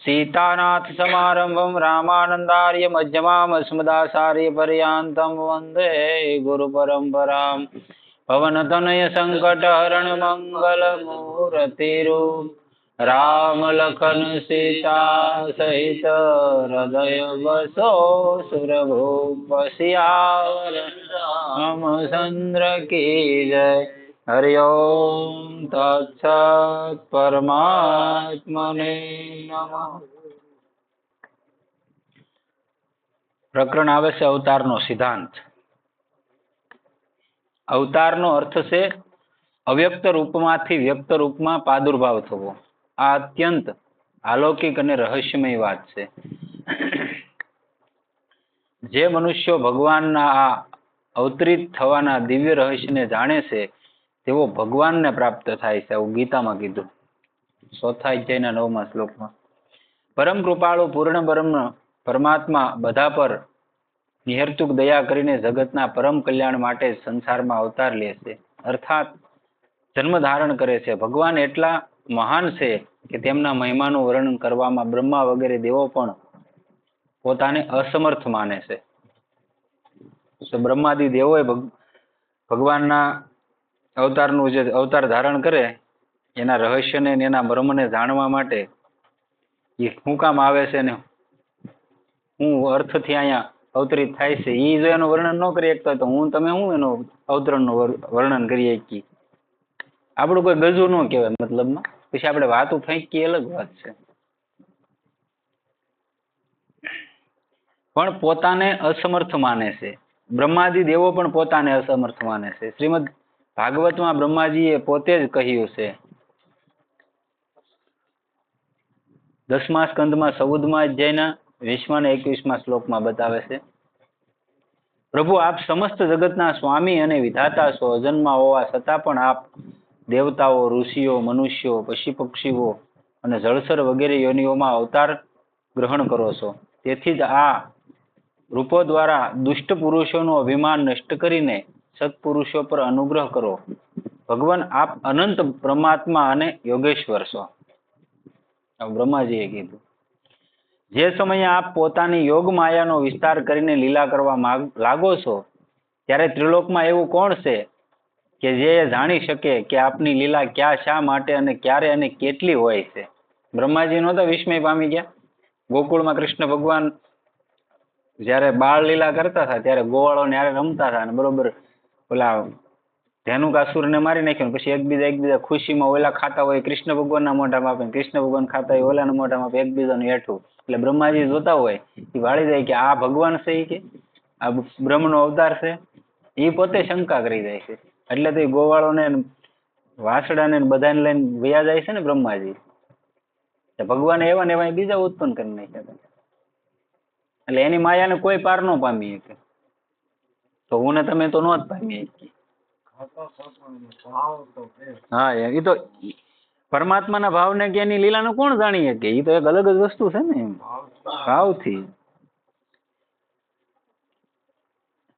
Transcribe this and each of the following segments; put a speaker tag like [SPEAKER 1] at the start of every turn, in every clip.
[SPEAKER 1] सीतानाथ समारंभं रामानंदार्य मध्यमाम् अस्मदाचार्य पर्यन्तं वन्दे गुरुपरम्परां पवनतनय संकटहरण मंगल मूर्तिरूप राम लखन सीता सहित हृदय बसो सुरभूप सियावर रामचंद्र की जय। हरि ओम तत्सत् परमात्मने नमः। प्रकरण आवे से अवतार नो सिद्धांत। अवतार नो अर्थ से अव्यक्त रूप मांथी व्यक्त रूप में प्रादुर्भाव थवो। आ अत्यंत अलौकिक अने रहस्यमय बात छे। जे मनुष्यो भगवान आ अवतरित थवाना दिव्य रहस्य ने जाने से तेवो भगवान ने प्राप्त थाय छे। गीता में कीधुं 4 अध्यायना 9 श्लोक में परम कृपाळु पूर्ण ब्रह्म परमात्मा बधा पर निहर्तुक दया करीने जगतना परम कल्याण माटे संसार में अवतार ले छे, अर्थात जन्म धारण करे छे। भगवान एटला महान छे के तेमना महिमानुं वर्णन करवामां ब्रह्मा वगैरे देवो पण पोताने असमर्थ माने छे। तो ब्रह्मादि देवोए भगवानना अवतारनुं जे अवतार धारण करे एना रहस्यने एना मर्મને जाणवा माटे એ શું કામ આવે છે ને હું અર્થથી અહીંયા અવતરિત થાય છે એ જો એનું વર્ણન ન કરી શકતા તો હું તમે હું એનું અવતરણનું વર્ણન કરી શકીએ? આપણું કોઈ ગજુ ન કહેવાય મતલબમાં, પછી આપણે વાતો ફેંકી અલગ વાત છે। પણ પોતાને અસમર્થ માને છે। બ્રહ્માદિ દેવો પણ પોતાને અસમર્થ માને છે। શ્રીમદ ભાગવતમાં બ્રહ્માજીએ પોતે જ કહ્યું છે। 10મા સ્કંદમાં 14મા અધ્યાયના 20મા અને 21મા શ્લોકમાં બતાવે છે, પ્રભુ આપ સમસ્ત જગતના સ્વામી અને વિધાતા છો। અજન્મા હોવા છતાં પણ આપ દેવતાઓ, ઋષિઓ, મનુષ્યો, પશુ પક્ષીઓ અને જળચર વગેરે યોનિઓમાં અવતાર ગ્રહણ કરો છો। તેથી જ આ રૂપો દ્વારા દુષ્ટ પુરુષોનું અભિમાન નષ્ટ કરીને સત્પુરુષો પર અનુગ્રહ કરો। ભગવાન આપ અનંત પરમાત્મા અને યોગેશ્વર છો। બ્રહ્માજીએ કીધું જે સમયે આપ પોતાની યોગ માયાનો વિસ્તાર કરીને લીલા કરવા લાગો છો ત્યારે ત્રિલોકમાં એવું કોણ છે કે જે જાણી શકે કે આપની લીલા ક્યાં, શા માટે અને ક્યારે અને કેટલી હોય છે? બ્રહ્માજી નહોતા વિસ્મય પામી ગયા? ગોકુળમાં કૃષ્ણ ભગવાન જ્યારે બાળ લીલા કરતા હતા ત્યારે ગોવાળોને હારે રમતા હતા અને બરોબર ઓલા ધેનુકાસુરને મારી નાખ્યો, પછી એકબીજા ખુશીમાં ઓલા ખાતા હોય કૃષ્ણ ભગવાનના મોઢામાં આપે, કૃષ્ણ ભગવાન ખાતા હોય ઓલાના મોઢામાં આપે, એકબીજાનું હેઠું। એટલે બ્રહ્માજી જોતા હોય એ વાળી જાય કે આ ભગવાન છે, કે આ બ્રહ્મનો અવતાર છે? એ પોતે શંકા કરી જાય છે। એટલે તો એ ગોવાળોને વાસડાને બધાને લઈને વયા જાય છે ને બ્રહ્માજી। ભગવાને એવા ને એવા બીજા ઉત્પન્ન કરી નાખ્યા હતા। એટલે એની માયાને કોઈ પાર ન પામી શકે। તો હું ને તમે તો ન જ પામી શકીએ। હા, એ તો પરમાત્માના ભાવને કે એની લીલાને કોણ જાણી શકે? એ તો એક અલગ જ વસ્તુ છે ને, ભાવથી।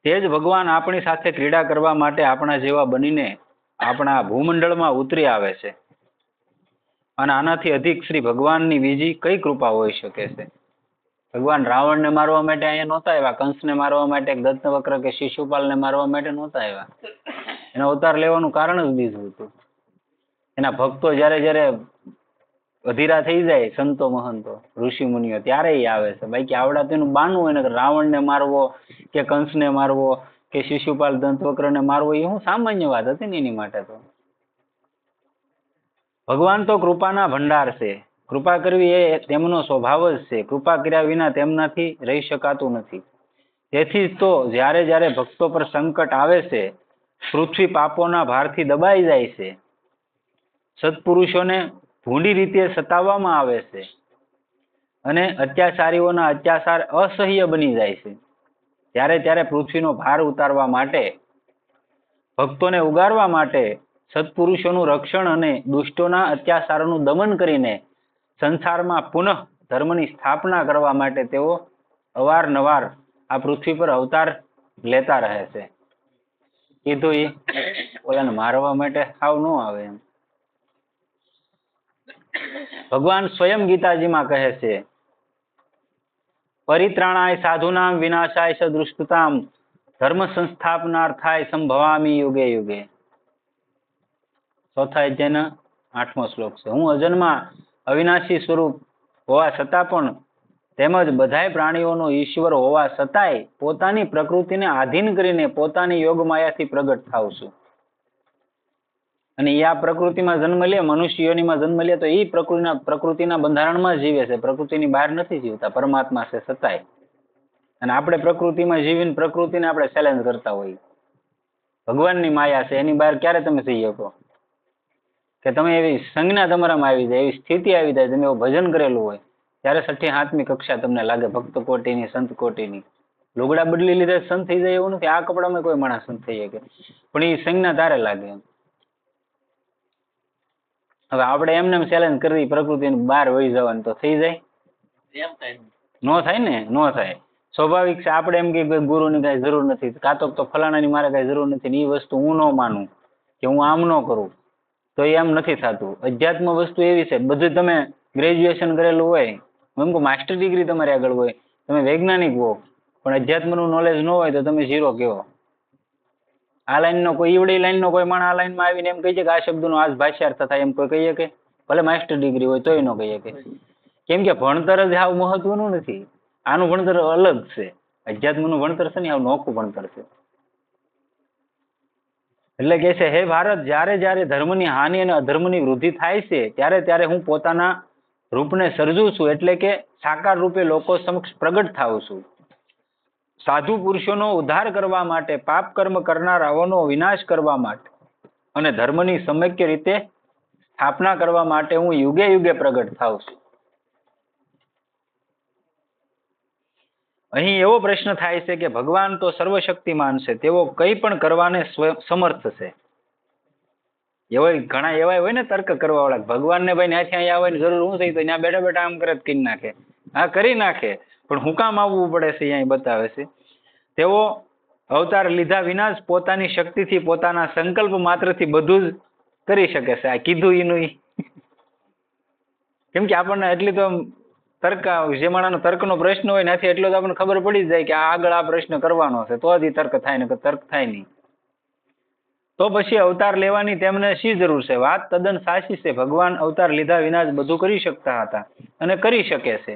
[SPEAKER 1] તે જ ભગવાન આપણી સાથે ક્રીડા કરવા માટે આપણા જેવા બનીને આપણા ભૂમંડળમાં ઉતરી આવે છે। અને આનાથી અધિક શ્રી ભગવાનની બીજી કઈ કૃપા હોઈ શકે છે? ભગવાન રાવણને મારવા માટે અહીંયા નહોતા આવ્યા, કંસને મારવા માટે, દત્તવક્ર કે શિશુપાલને મારવા માટે નહોતા આવ્યા। એનો અવતાર લેવાનું કારણ જ બીજું હતું। એના ભક્તો જ્યારે જ્યારે અધીરા થઈ જાય, સંતો મહંતો ઋષિ મુનિઓ, ત્યારે એ આવે છે। બાકી આવડા તેનું બાનું હોય ને રાવણને મારવો કે કંસને મારવો કે શિશુપાલ દંતવક્રને મારવો એ હું સામાન્ય વાત હતી ને એની માટે। તો ભગવાન તો કૃપાના ભંડાર છે। કૃપા કરવી એ તેમનો સ્વભાવ જ છે। કૃપા કર્યા વિના તેમનાથી રહી શકાતું નથી। તેથી તો જ્યારે જ્યારે ભક્તો પર સંકટ આવે છે, પૃથ્વી પાપોના ભારથી દબાઈ જાય છે, સત્પુરુષોને ભૂંડી રીતે સતાવવામાં આવે છે અને અત્યાચારીઓના અત્યાચાર અસહ્ય બની જાય છે, ત્યારે ત્યારે પૃથ્વીનો ભાર ઉતારવા માટે, ભક્તોને ઉગારવા માટે, સત્પુરુષોનું રક્ષણ અને દુષ્ટોના અત્યાચારોનું દમન કરીને સંસારમાં પુનઃ ધર્મની સ્થાપના કરવા માટે તેઓ અવારનવાર આ પૃથ્વી પર અવતાર લેતા રહે છે। કીધું એ ઓલાને મારવા માટે સાવ ન આવે એમ। ભગવાન સ્વયં ગીતાજીમાં કહે છે, પરિત્રાણાય સાધુનામ વિનાશાય ચ દુષ્કૃતામ ધર્મ સંસ્થાપનાર્થાય સંભવામી યુગે યુગે. ચોથા અધ્યાયના 8મો શ્લોક છે. હું અજન્મા અવિનાશી સ્વરૂપ હોવા છતાં પણ તેમજ બધાય પ્રાણીઓનો ઈશ્વર હોવા છતાંય પોતાની પ્રકૃતિને આધીન કરીને પોતાની યોગ માયાથી પ્રગટ થાઉં છું. અને એ આ પ્રકૃતિમાં જન્મ લે, મનુષ્ય યોનિમાં જન્મ લે તો એ પ્રકૃતિના બંધારણમાં જીવે છે, પ્રકૃતિની બહાર નથી જીવતા, પરમાત્મા છે છતાંય. અને આપણે પ્રકૃતિમાં જીવીને પ્રકૃતિને આપણે ચેલેન્જ કરતા હોઈએ. ભગવાનની માયા છે, એની બહાર ક્યારે તમે જઈ શકો? કે તમે એવી સંજ્ઞા તમારામાં આવી જાય, એવી સ્થિતિ આવી જાય, તમે એવું ભજન કરેલું હોય ત્યારે 6ઠી 7મી કક્ષા તમને લાગે, ભક્ત કોટીની, સંત કોટીની. લુગડા બદલી લીધે સંત થઈ જાય એવું નથી. આ કપડામાં કોઈ માણસ સંત થઈ શકે, પણ એ સંજ્ઞા તારે લાગે. હવે આપણે એમને ચેલેન્જ કરી પ્રકૃતિની બહાર વહી જવાનું તો થઈ જાય? નો થાય ને, નો થાય. સ્વાભાવિક છે. આપણે એમ કે ગુરુની કઈ જરૂર નથી, કાં તો ફલાણાની મારે કઈ જરૂર નથી, એ વસ્તુ હું ન માનું કે હું આમ ન કરું, તો એમ નથી થતું. અધ્યાત્મ વસ્તુ એવી છે, બધું તમે ગ્રેજ્યુએશન કરેલું હોય, એમ કે માસ્ટર ડિગ્રી તમારી આગળ હોય, તમે વૈજ્ઞાનિક હો, પણ અધ્યાત્મનું નોલેજ ન હોય તો તમે ઝીરો કહેવો. આ લાઈનનો કોઈ ઈવડી લાઈનનો કોઈ માણસ આ લાઈનમાં આવીને એમ કહી છે કે આ શબ્દનો આ જ ભાષ્યાર્થ થાય, એમ કોઈ કહીએ કે? ભલે માસ્ટર ડિગ્રી હોય તોય ન કહીએ કે. કેમ કે ભણતર જ આવું મહત્વનું નથી. આનું ભણતર અલગ છે. અધ્યાત્મનું ભણતર છે ને આવું નોખું ભણતર છે. એટલે કે છે, હે ભારત, જ્યારે જ્યારે ધર્મની હાનિ અને અધર્મની વૃદ્ધિ થાય છે ત્યારે ત્યારે હું પોતાના રૂપને સર્જું છું, એટલે કે સાકાર રૂપે લોકો સમક્ષ પ્રગટ થાઉં છું. સાધુ પુરુષોનો ઉદ્ધાર કરવા માટે, પાપ કર્મ કરનારાઓનો વિનાશ કરવા માટે અને ધર્મની સમ્યક રીતે સ્થાપના કરવા માટે હું યુગે યુગે પ્રગટ થાઉં છું. અહીં એવો પ્રશ્ન થાય છે કે ભગવાન તો સર્વશક્તિમાન છે, તેઓ કંઈ પણ કરવાને સમર્થ છે. ઘણા એવા હોય ને તર્ક કરવા વાળા, ભગવાનને ભાઈ ત્યાંથી અહીંયા આવવાની જરૂર શું થઈ, તો ત્યાં બેઠા બેઠા આમ કરે કરી નાખે. હા, કરી નાખે, પણ હું કામ આવવું પડે છે અહીંયા બતાવે છે. તેઓ અવતાર લીધા વિના જ પોતાની શક્તિથી, પોતાના સંકલ્પ માત્રથી બધું જ કરી શકે છે. આ કીધું એનું. કેમ કે આપણને એટલી તો તર્ક, જે માણસનો તર્કનો પ્રશ્ન હોય નથી એટલો તો આપણને ખબર પડી જ જાય કે આગળ આ પ્રશ્ન કરવાનો છે, તો જ તર્ક થાય ને, તર્ક થાય નહીં. તો પછી અવતાર લેવાની તેમને શી જરૂર છે? વાત તદ્દન સાચી છે. ભગવાન અવતાર લીધા વિના જ બધું કરી શકતા હતા અને કરી શકે છે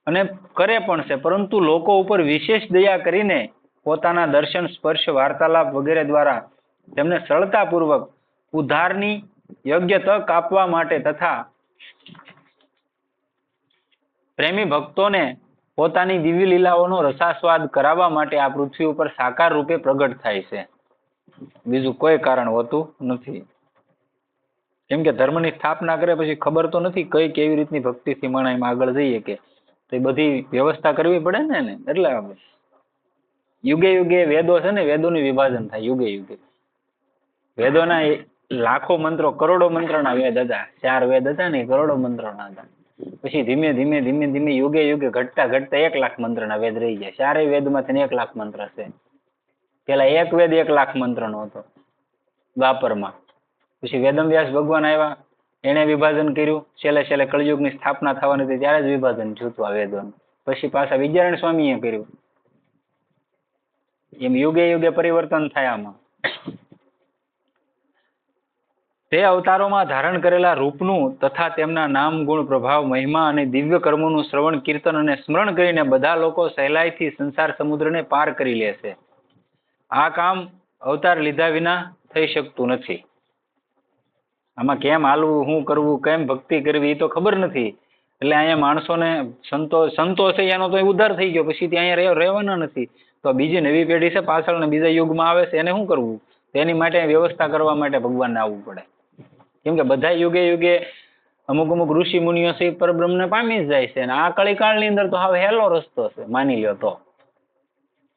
[SPEAKER 1] અને કરે પણ છે, પરંતુ લોકો ઉપર વિશેષ દયા કરીને પોતાના દર્શન, સ્પર્શ, વાર્તાલાપ વગેરે દ્વારા તેમને સરળતાપૂર્વક ઉદ્ધારની યોગ્ય તક આપવા માટે તથા પ્રેમી ભક્તોને પોતાની દિવ્ય લીલાઓનો રસાસ્વાદ કરાવવા માટે આ પૃથ્વી ઉપર સાકાર રૂપે પ્રગટ થાય છે. બીજું કોઈ કારણ હોતું નથી. કેમ કે ધર્મની સ્થાપના કરે પછી ખબર તો નથી કઈ કેવી રીતની ભક્તિથી માણસમાં આગળ જઈએ કે, તો એ બધી વ્યવસ્થા કરવી પડે ને. એટલે યુગે યુગે વેદો છે ને, વેદોનું વિભાજન થાય યુગે યુગે. વેદોના લાખો મંત્રો, કરોડો મંત્રના વેદ હતા. 4 વેદ હતા ને, કરોડો મંત્રોના હતા. પછી ધીમે ધીમે ધીમે ધીમે યુગે યુગે ઘટતા ઘટતા 1 લાખ મંત્રના વેદ રહી ગયા. 4 વેદમાંથી 1 લાખ મંત્ર છે. પેલા એક વેદ 1 લાખ મંત્રનો હતો દ્વાપરમાં. પછી વેદવ્યાસ ભગવાન આવ્યા, એને વિભાજન કર્યું. છેલ્લે કળિયુગની સ્થાપના થવાની હતી ત્યારે જ વિભાજન થયું હતું આ વેદોનું. પછી પાછા વિદ્યારણ્ય સ્વામીએ કર્યું. એમ યુગે યુગે પરિવર્તન થાય આમાં. તે અવતારોમાં ધારણ કરેલા રૂપનું તથા તેમના નામ, ગુણ, પ્રભાવ, મહિમા અને દિવ્ય કર્મોનું શ્રવણ, કીર્તન અને સ્મરણ કરીને બધા લોકો સહેલાઈથી સંસાર સમુદ્રને પાર કરી લે છે. આ કામ અવતાર લીધા વિના થઈ શકતું નથી. આમાં કેમ હાલવું, શું કરવું, કેમ ભક્તિ કરવી એ તો ખબર નથી. એટલે અહીંયા માણસોને સંતો છે એનો તો ઉદ્ધાર થઈ ગયો, પછી ત્યાં અહીંયા રહેવાના નથી. તો બીજી નવી પેઢી છે પાછળ ને બીજા યુગમાં આવે છે, એને શું કરવું? તેની માટે વ્યવસ્થા કરવા માટે ભગવાનને આવવું પડે. કેમ કે બધા યુગે યુગે અમુક ઋષિ મુનિઓ છે પરબ્રહ્મને પામી જ જાય છે. અને આ કળીકાળની અંદર તો હવે હેલો રસ્તો છે, માની લ્યો તો.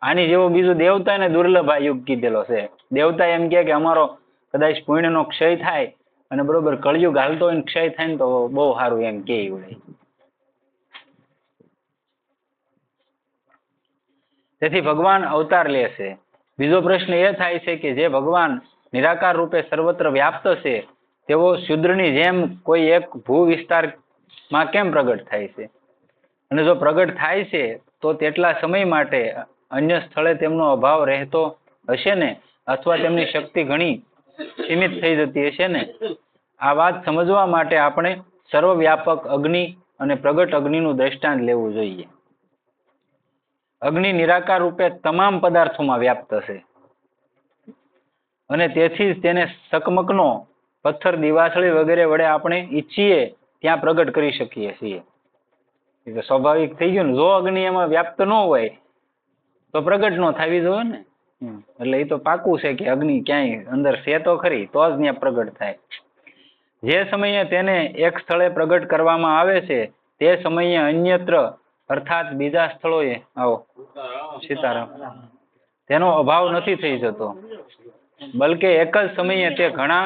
[SPEAKER 1] આની જેવો બીજો દેવતાને દુર્લભ આ યુગ કીધેલો છે. દેવતા એમ કે અમારો કદાચ પુણ્યનો ક્ષય થાય અને બરોબર કળિયુગ હાલતો હોય ક્ષય થાય ને તો બહુ સારું એમ કે વળે. તેથી ભગવાન અવતાર લે છે. બીજો પ્રશ્ન એ થાય છે કે જે ભગવાન નિરાકાર રૂપે સર્વત્ર વ્યાપ્ત છે તેઓ શુદ્રની જેમ કોઈ એક ભૂ વિસ્તારમાં કેમ પ્રગટ થાય છે? અને જો પ્રગટ થાય છે તો તેટલા સમય માટે અન્ય સ્થળે તેમનો અભાવ રહેતો હશે ને, અથવા તેમની શક્તિ ઘણી સીમિત થઈ જતી હશે ને? આ વાત સમજવા માટે આપણે સર્વવ્યાપક અગ્નિ અને પ્રગટ અગ્નિનું દ્રષ્ટાંત લેવું જોઈએ. અગ્નિ નિરાકાર રૂપે તમામ પદાર્થોમાં વ્યાપ્ત છે અને તેથી જ તેને ચકમકનો પથ્થર, દિવાસળી વગેરે વડે આપણે ઈચ્છીએ ત્યાં પ્રગટ કરી શકીએ છીએ. એટલે સ્વાભાવિક થઈ ગયું ને. જો અગ્નિ એમાં વ્યાપ્ત ન હોય તો પ્રગટ ન થવી જોઈએ ને. એટલે એ તો પાકું છે કે અગ્નિ ક્યાંય અંદર છે તો ખરી, તો જ ત્યાં પ્રગટ થાય. જે સમયે તેને એક સ્થળે પ્રગટ કરવામાં આવે છે તે સમયે અન્યત્ર અર્થાત બીજા સ્થળોએ સીતારામ તેનો અભાવ નથી થઈ જતો, બલકે એક જ સમયે તે ઘણા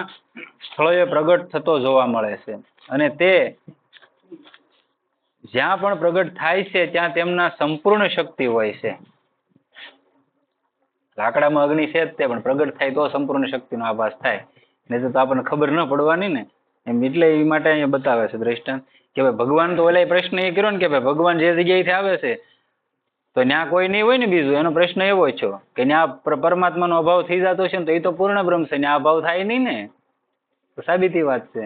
[SPEAKER 1] સ્થળોએ પ્રગટ થતો જોવા મળે છે. અને તે જ્યાં પણ પ્રગટ થાય છે ત્યાં તેમના સંપૂર્ણ શક્તિ હોય છે. લાકડામાં અગ્નિ છે જ તે, પણ પ્રગટ થાય તો સંપૂર્ણ શક્તિનો આભાસ થાય, નહીં તો આપણને ખબર ન પડવાની ને. એમ એટલે એ માટે અહીંયા બતાવે છે દ્રષ્ટાંત કે ભાઈ ભગવાન તો ઓલા પ્રશ્ન એ કર્યો ને કે ભાઈ ભગવાન જે જગ્યાએથી આવે છે તો ત્યાં કોઈ નહીં હોય ને બીજું. એનો પ્રશ્ન એવો છે કે ત્યાં પરમાત્માનો અભાવ થઈ જતો છે ને તો એ તો પૂર્ણ બ્રહ્મ છે, ત્યાં અભાવ થાય નહીં ને. તો સાબિતી વાત છે.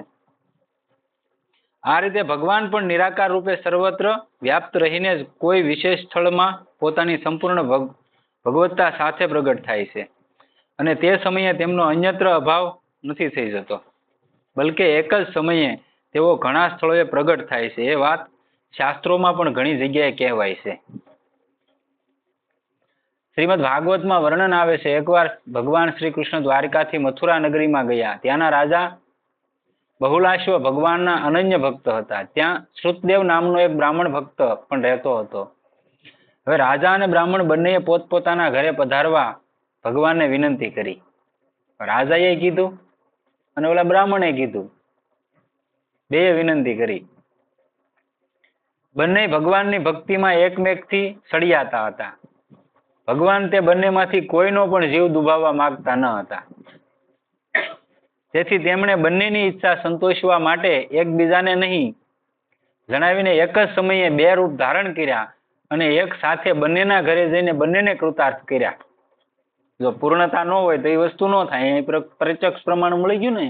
[SPEAKER 1] આ રીતે ભગવાન પણ નિરાકાર રૂપે સર્વત્ર વ્યાપ્ત રહીને જ કોઈ વિશેષ સ્થળમાં પોતાની સંપૂર્ણ ભગવત્તા સાથે પ્રગટ થાય છે. અને તે સમયે તેમનો અન્યત્ર અભાવ નથી થઈ જતો, બલકે એક જ સમયે તેઓ ઘણા સ્થળોએ પ્રગટ થાય છે. એ વાત શાસ્ત્રોમાં પણ ઘણી જગ્યાએ કહેવાય છે. શ્રીમદ ભાગવતમાં વર્ણન આવે છે, એકવાર ભગવાન શ્રી કૃષ્ણ દ્વારિકાથી મથુરા નગરીમાં ગયા. ત્યાંના રાજા બહુલાશ્વ ભગવાનના અનન્ય ભક્ત હતા. ત્યાં શ્રુતદેવ નામનો એક બ્રાહ્મણ ભક્ત પણ રહેતો હતો. હવે રાજા અને બ્રાહ્મણ બંનેએ પોતપોતાના ઘરે પધારવા ભગવાનને વિનંતી કરી. રાજાએ કીધું અને ઓલા બ્રાહ્મણે કીધું, બેએ વિનંતી કરી. બંને ભગવાનની ભક્તિમાં એકમેકથી સળિયાતા હતા. ભગવાન તે બંનેમાંથી કોઈનો પણ જીવ દુભાવવા માંગતા ન હતા. તેથી તેમણે બંનેની ઈચ્છા સંતોષવા માટે એકબીજાને નહીં જણાવીને એક જ સમયે બે રૂપ ધારણ કર્યા અને એક સાથે બંનેના ઘરે જઈને બંનેને કૃતાર્થ કર્યા. જો પૂર્ણતા ન હોય તો એ વસ્તુ ન થાય. એ પ્રત્યક્ષ પ્રમાણ મળી ગયું ને.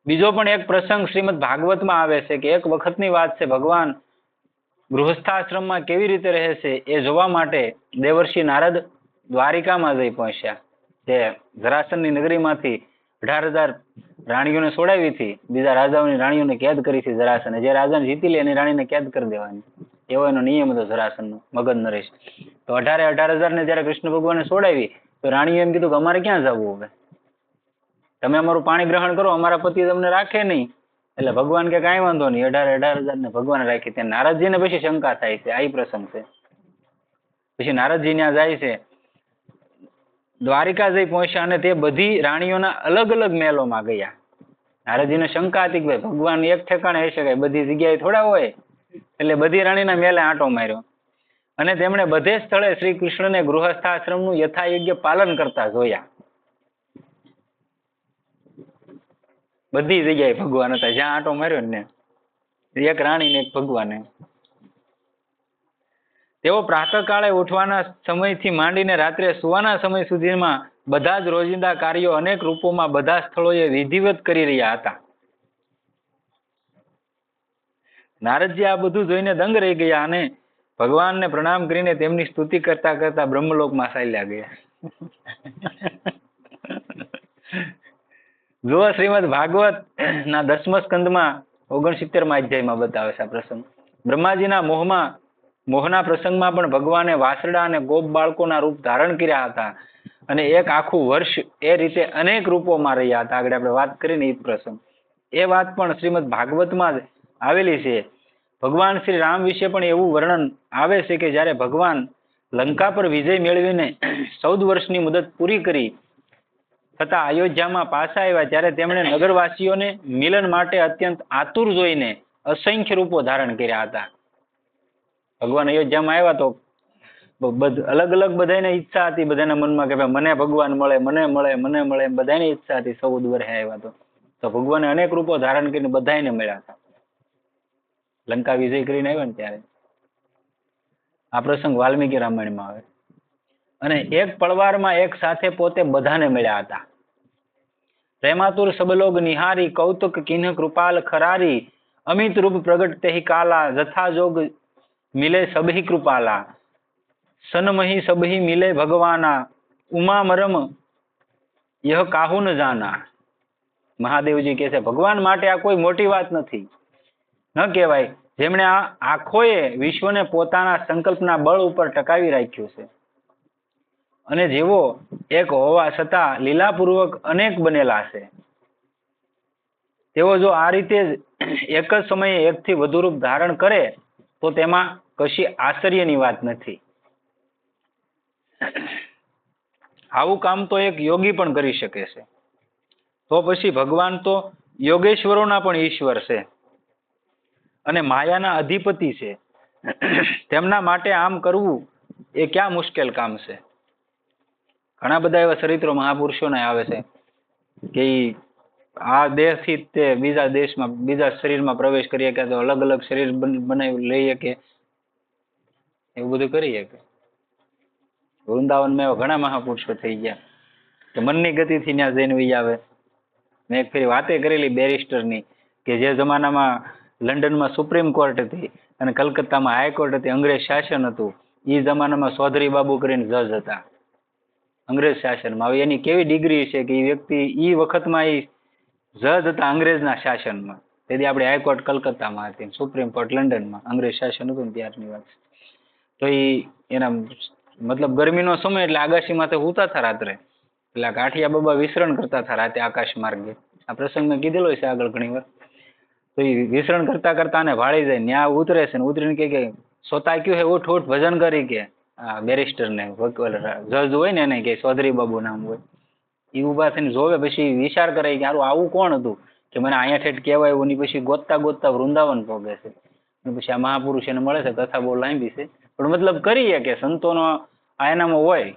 [SPEAKER 1] બીજો પણ એક પ્રસંગ શ્રીમદ ભાગવતમાં આવે છે કે એક વખતની વાત છે, ભગવાન ગૃહસ્થાશ્રમમાં કેવી રીતે રહે છે એ જોવા માટે દેવર્ષિ નારદ દ્વારિકામાં જઈ પહોંચ્યા. જે જરાસનની નગરીમાંથી 18,000 રાણીઓને છોડાવી હતી. બીજા રાજાઓની રાણીઓને કેદ કરી હતી જરાસને. જે રાજાને જીતી લે એની રાણીને કેદ કરી દેવાની, એવો એનો નિયમ હતો જરાસનનો. મગધ નરેશ તો 18,000 ને જયારે કૃષ્ણ ભગવાને છોડાવી તો રાણીએ એમ કીધું કે અમારે ક્યાં જવું, હવે તમે અમારું પાણી ગ્રહણ કરો, અમારા પતિ તમને રાખે નહીં. એટલે ભગવાન કે કાંઈ વાંધો નહીં, 18,000 ને ભગવાન રાખી. ત્યાં નારદજીને પછી શંકા થાય છે. આ પ્રસંગ છે. પછી નારદજી ત્યાં જાય છે, દ્વારિકા જઈ પહોંચ્યા અને તે બધી રાણીઓના અલગ અલગ મહેલોમાં ગયા. નારદજીને શંકા હતી કે ભાઈ ભગવાન એક ઠેકાણે હશે, કઈ બધી જગ્યાએ થોડા હોય. એટલે બધી રાણીના મહેલે આંટો માર્યો અને તેમણે બધે સ્થળે શ્રી કૃષ્ણને ગૃહસ્થાશ્રમનું યથાયોગ્ય પાલન કરતા જોયા. બધી જગ્યાએ ભગવાન હતા. જ્યાં આંટો માર્યો ને એક રાણી ને એક ભગવાને. તેઓ પ્રાતઃકાળે ઉઠવાના સમયથી માંડીને રાત્રે સુવાના સમય સુધીમાં બધા જ રોજિંદા કાર્યો અનેક રૂપોમાં બધા સ્થળોએ વિધિવત કરી રહ્યા હતા. નારદજી આ બધું જોઈને દંગ રહી ગયા અને ભગવાનને પ્રણામ કરીને તેમની સ્તુતિ કરતા કરતા બ્રહ્મલોકમાં ચાલ્યા ગયા. જો શ્રીમદ ભાગવત ના 10મા સ્કંદમાં 69મા અધ્યાયમાં બતાવે છે આ પ્રસંગ. બ્રહ્માજીના મોહના પ્રસંગમાં પણ ભગવાને વાસરડા અને ગોપ બાળકોના રૂપ ધારણ કર્યા હતા અને એક આખું વર્ષ એ રીતે અનેક રૂપોમાં રહ્યા હતા. આગળ આપણે વાત કરીને એ પ્રસંગ, એ વાત પણ શ્રીમદ ભાગવતમાં જ આવેલી છે. ભગવાન શ્રી રામ વિશે પણ એવું વર્ણન આવે છે કે જ્યારે ભગવાન લંકા પર વિજય મેળવીને 14 વર્ષની મુદત પૂરી કરી છતાં અયોધ્યામાં પાછા આવ્યા ત્યારે તેમણે નગરવાસીઓને મિલન માટે અત્યંત આતુર જોઈને અસંખ્ય રૂપો ધારણ કર્યા હતા. ભગવાન અયોધ્યામાં આવ્યા તો અલગ અલગ બધાને ઈચ્છા હતી બધાના મનમાં કે ભાઈ મને ભગવાન મળે, મને મળે, મને મળે, એમ બધાની ઈચ્છા હતી. 14 વર્ષે આવ્યા તો ભગવાને અનેક રૂપો ધારણ કરીને બધાને મળ્યા હતા. લંકા વિજય કરીને આવ્યા ને ત્યારે આ પ્રસંગ વાલ્મીકી રામાયણમાં આવે. અને એક પળવારમાં એક સાથે પોતે બધાને મળ્યા હતા. પ્રેમાતુર સબલોગ નિહારી કૌતુક કિન્હ કૃપાલ ખરારી અમિત રૂપ પ્રગટ તેહી કાલા જથા જોગ મિલે સબહી કૃપાલા સનમહી સબહી મિલે ભગવાના ઉમા મરમ યહ કાહુ ન જાના. મહાદેવજી કહે છે ભગવાન માટે આ કોઈ મોટી વાત નથી, ન કહેવાય. જેમણે આ આખોએ વિશ્વને પોતાના સંકલ્પના બળ ઉપર ટકાવી રાખ્યું છે અને જેવો એક હોવા છતાં લીલાપૂર્વક અનેક બનેલા છે, તેઓ જો આ રીતે એક જ સમયે એકથી વધુ રૂપ ધારણ કરે તો તેમાં કશી આશ્ચર્યની વાત નથી. આવું કામ તો એક યોગી પણ કરી શકે છે. તો પછી ભગવાન તો યોગેશ્વરોના પણ ઈશ્વર છે અને માયાના અધિપતિ છે. તેમના માટે આમ કરવું એ ક્યાં મુશ્કેલ કામ છે. ઘણા બધા એવા ચરિત્રો મહાપુરુષોને આવે છે કે આ દેહથી તે બીજા દેશમાં બીજા શરીરમાં પ્રવેશ કરીએ કે તો અલગ અલગ શરીર બનાવી લઈએ કે એવું બધું કરીએ કે વૃંદાવનમાં એવા ઘણા મહાપુરુષો થઈ ગયા કે મનની ગતિથી ત્યાં જઈને વહી આવે. મેં એક ફેરી વાતે કરેલી બેરિસ્ટરની કે જે જમાનામાં લંડનમાં સુપ્રીમ કોર્ટ હતી અને કલકત્તામાં હાઈકોર્ટ હતી, અંગ્રેજ શાસન હતું, એ જમાનામાં ચૌધરી બાબુ કરીને જજ હતા અંગ્રેજ શાસનમાં. હવે એની કેવી ડિગ્રી છે કે એ વ્યક્તિ એ વખતમાં એ જજ હતા અંગ્રેજના શાસનમાં. તેથી આપણે હાઈકોર્ટ કલકત્તામાં હતી, સુપ્રીમ કોર્ટ લંડનમાં, અંગ્રેજ શાસન હતું ને ત્યારની વાત. તો એ એના મતલબ ગરમીનો સમય એટલે આગાશીમાં હુતા હતા રાત્રે, એટલે કાઠિયા બાબા વિસરણ કરતા હતા રાતે આકાશ માર્ગે. આ પ્રસંગ મેં કીધેલો છે આગળ ઘણી વાર. તો એ વિસરણ કરતા કરતા ને ભાળી જાય, ન્યા ઉતરે છે ને ઉતરીને કે સોતા ક્યું હે ઉઠ ઉઠ ભજન કરી કે બેરિસ્ટર ને જજ હોય ને એને કે ચૌધરી બાબુ નામ હોય, એ ઉભા થઈને જોવે પછી વિચાર કરે કે હારું આવું કોણ હતું કે મને અહીંયા ઠેઠ કહેવાય એવું. ની પછી ગોતતા ગોતતા વૃંદાવન પહોંચે છે અને પછી આ મહાપુરુષ એને મળે છે. કથા બહુ લાંબી છે પણ મતલબ કરીએ કે સંતોનો આ એનામાં હોય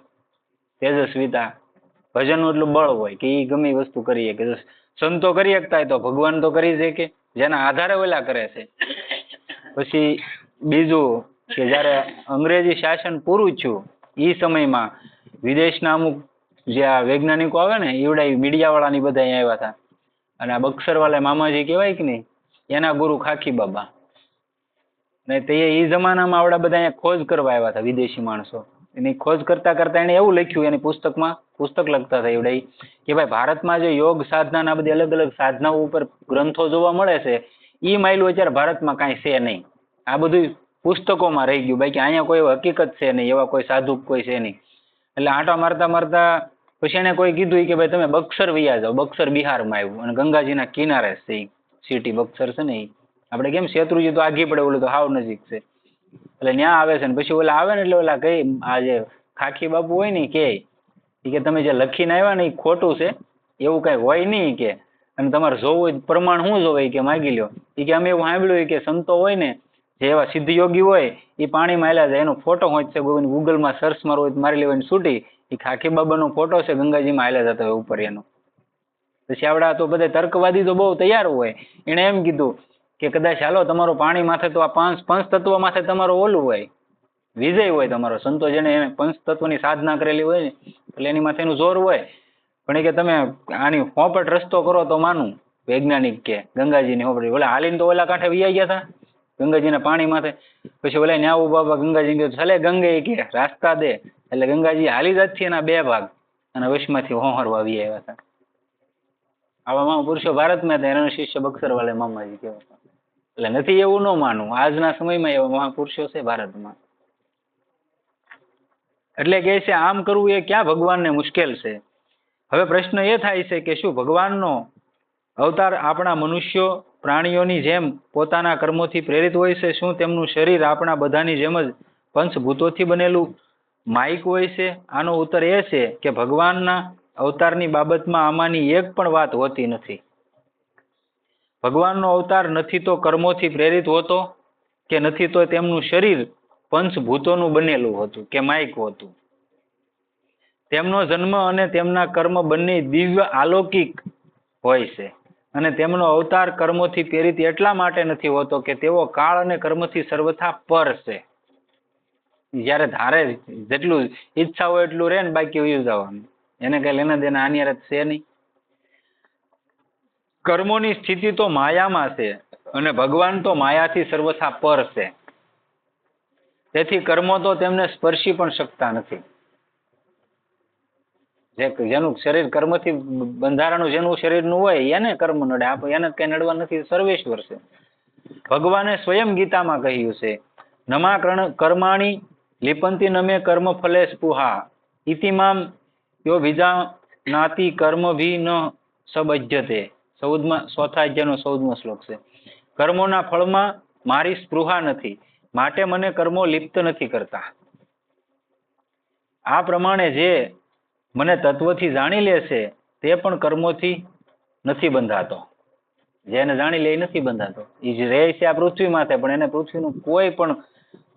[SPEAKER 1] તેજસ્વીતા, ભજનનું એટલું બળ હોય કે એ ગમે વસ્તુ કરીએ કે સંતો કરી શકતા હોય તો ભગવાન તો કરી છે કે જેના આધારે ઓલા કરે છે. પછી બીજું કે જયારે અંગ્રેજી શાસન પૂરું થયું એ સમયમાં વિદેશના અમુક જે આ વૈજ્ઞાનિકો આવે ને એવડા મીડિયા વાળા ની બધા અહીંયા આવ્યા હતા અને આ બક્સર વાળા મામાજી કહેવાય કે નહીં, એના ગુરુ ખાખી બાબા ને તે એ જમાનામાં આવડા બધા અહીંયા ખોજ કરવા આવ્યા હતા વિદેશી માણસો. એની ખોજ કરતા કરતા એને એવું લખ્યું એની પુસ્તકમાં, પુસ્તક લખતા હતા એવડા કે ભાઈ ભારતમાં જે યોગ સાધના બધી અલગ અલગ સાધનાઓ ઉપર ગ્રંથો જોવા મળે છે એ માયલું અત્યારે ભારતમાં કાંઈ છે નહીં. આ બધું પુસ્તકોમાં રહી ગયું, બાકી અહીંયા કોઈ હકીકત છે નહીં, એવા કોઈ સાધુ કોઈ છે નહીં. એટલે આંટા મારતા મારતા પછી એને કોઈ કીધું કે ભાઈ તમે બક્સર વૈયા જાઓ. બક્સર બિહારમાં આવ્યું અને ગંગાજીના કિનારે છે સિટી બક્સર છે ને. આપણે કેમ શેત્રુજી તો આઘી પડે, ઓલું તો હાવ નજીક છે. એટલે ત્યાં આવે છે ને પછી ઓલા આવે ને એટલે ઓલા કઈ આ જે ખાખી બાપુ હોય ને કે તમે જે લખીને આવ્યા ને એ ખોટું છે, એવું કઈ હોય નહીં કે, અને તમારે જોવું હોય પ્રમાણ શું જોવે કે માગી લ્યો. કે અમે એવું સાંભળ્યું કે સંતો હોય ને જે એવા સિદ્ધ યોગી હોય એ પાણીમાં હાલ્યા જાય, એનો ફોટો હોય છે ગૂગલમાં સર્ચ મારવો હોય મારી લેવાની છૂટી, એ ખાખી બાબાનો ફોટો છે ગંગાજીમાં હાલ્યા જતા હોય ઉપર એનો. પછી આવડા તો બધા તર્કવાદી તો બહુ તૈયાર હોય, એને એમ કીધું કે કદાચ હાલો તમારો પાણી માથે તો આ પંચ તત્વ માથે તમારો ઓલું હોય વિજય હોય તમારો, સંતો જેને એને પંચ તત્વની સાધના કરેલી હોય ને એટલે એની માથે એનું જોર હોય. પણ એ કે તમે આની હોપટ રસ્તો કરો તો માનું. વૈજ્ઞાનિક કે ગંગાજીની હોપટ ઓલા હાલીને તો ઓલા કાંઠે વિયાઈ ગયા હતા ગંગાજીના પાણી માથે. પછી ઓલા ન્યા ઉભા બાબા ગંગાજી કીધું ચાલે ગંગે કે રાસ્તા દે, એટલે ગંગાજી હાલી જતી એના બે ભાગ અને વશમાંથી હોહરવા વી આવ્યા હતા. આવા મહાપુરુષો ભારતમાં હતા, એના શિષ્ય બક્સર વાળા મામાજી કહેવાય. એટલે નથી એવું ન માનવું, આજના સમયમાં એવા મહાપુરુષો છે ભારતમાં. એટલે કે છે આમ કરવું એ ક્યાં ભગવાનને મુશ્કેલ છે. હવે પ્રશ્ન એ થાય છે કે શું ભગવાનનો અવતાર આપણા મનુષ્યો પ્રાણીઓની જેમ પોતાના કર્મોથી પ્રેરિત હોય છે? શું તેમનું શરીર આપણા બધાની જેમ જ પંચભૂતોથી બનેલું માઇક હોય છે? આનો ઉત્તર એ છે કે ભગવાનના અવતારની બાબતમાં આમાંની એક પણ વાત હોતી નથી. ભગવાનનો અવતાર નથી તો કર્મોથી પ્રેરિત હોતો કે નથી તો તેમનું શરીર પંચભૂતોનું બનેલું હતું કે માયકું હતું. તેમનો જન્મ અને તેમના કર્મ બંને દિવ્ય અલૌકિક હોય છે અને તેમનો અવતાર કર્મોથી પ્રેરિત એટલા માટે નથી હોતો કે તેઓ કાળ અને કર્મથી સર્વથા પર છે. જ્યારે ધારે જેટલું ઈચ્છા હોય એટલું રહે ને બાકી વયું જવાનું, એને કઈ લેના દેના આની હારે છે નહીં. કર્મોની સ્થિતિ તો માયામાં છે અને ભગવાન તો માયાથી સર્વથા પર છે. તેથી કર્મો તો તેમને સ્પર્શી પણ શકતા નથી. જેનું શરીર કર્મથી બંધારણ જેનું શરીરનું હોય એને કર્મ નડે, એને કઈ નડવા નથી, સર્વેશ્વર છે. ભગવાને સ્વયં ગીતામાં કહ્યું છે, નમા કર્માણી લિપંતી નમે કર્મ ફલે સ્પુહા ઇતિમામ યો વિજાનાતિ કર્મ ભી ન સબજ્યતે. 14 અધ્યાયનો 14મો શ્લોક છે. કર્મોના ફળમાં મારી સ્પૃહા નથી, માટે મને કર્મો લિપ્ત નથી કરતા. આ પ્રમાણે જે મને તત્વથી જાણી લે છે તે પણ કર્મોથી નથી બંધાતો. જેને જાણી લે એ નથી બંધાતો. એ જે રહે છે આ પૃથ્વી માથે, પણ એને પૃથ્વીનું કોઈ પણ